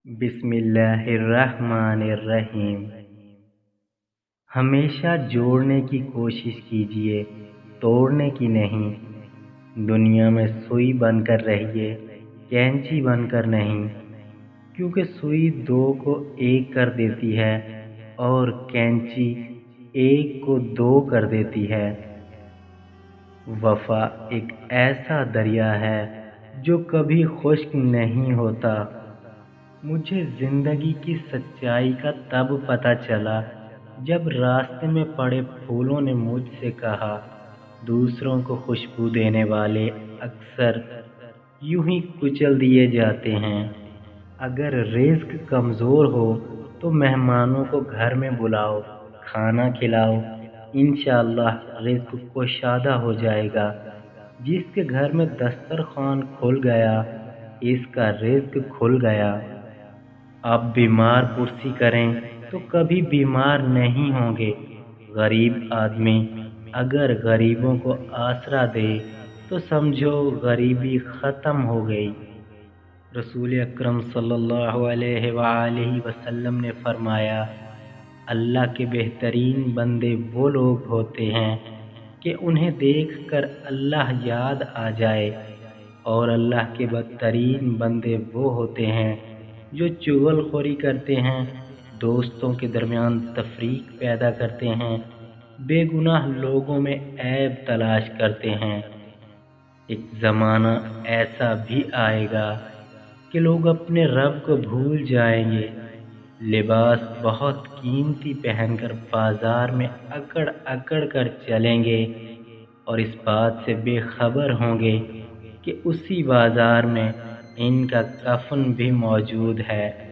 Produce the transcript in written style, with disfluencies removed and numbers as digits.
बिस्मिल्लाहिर्रहमानिर्रहीम। हमेशा जोड़ने की कोशिश कीजिए, तोड़ने की नहीं। दुनिया में सुई बनकर रहिए, कैंची बनकर नहीं। क्योंकि सुई दो को एक कर देती है और कैंची एक को दो कर देती है। वफा एक ऐसा दरिया है जो कभी खुश्क नहीं होता। मुझे जिंदगी की सच्चाई का तब पता चला जब रास्ते में पड़े फूलों ने मुझसे कहा, दूसरों को खुशबू देने वाले अक्सर यूं ही कुचल दिए जाते हैं। अगर रिज्क कमजोर हो तो मेहमानों को घर में बुलाओ, खाना खिलाओ। इंशाअल्लाह रिज्क कुशादा हो जाएगा। जिसके घर में दस्तरखान खुल गया, इसका रिज्क खुल गया। आप बीमार पुरसी करें तो कभी बीमार नहीं होंगे। गरीब आदमी अगर गरीबों को आसरा दे तो समझो गरीबी खत्म हो गई। रसूल अकरम सल्लल्लाहु अलैहि वसल्लम ने फरमाया, अल्लाह के बेहतरीन बंदे वो लोग होते हैं कि उन्हें देखकर अल्लाह याद आ जाए, और अल्लाह के बदतरीन बंदे वो होते हैं जो चुगलखोरी करते हैं, दोस्तों के दरमियान तफरीक पैदा करते हैं, बेगुनाह लोगों में ऐब तलाश करते हैं। एक ज़माना ऐसा भी आएगा कि लोग अपने रब को भूल जाएंगे। लिबास बहुत कीमती पहनकर बाजार में अकड़ अकड़ कर चलेंगे और इस बात से बेखबर होंगे कि उसी बाजार में इनका कफन भी मौजूद है।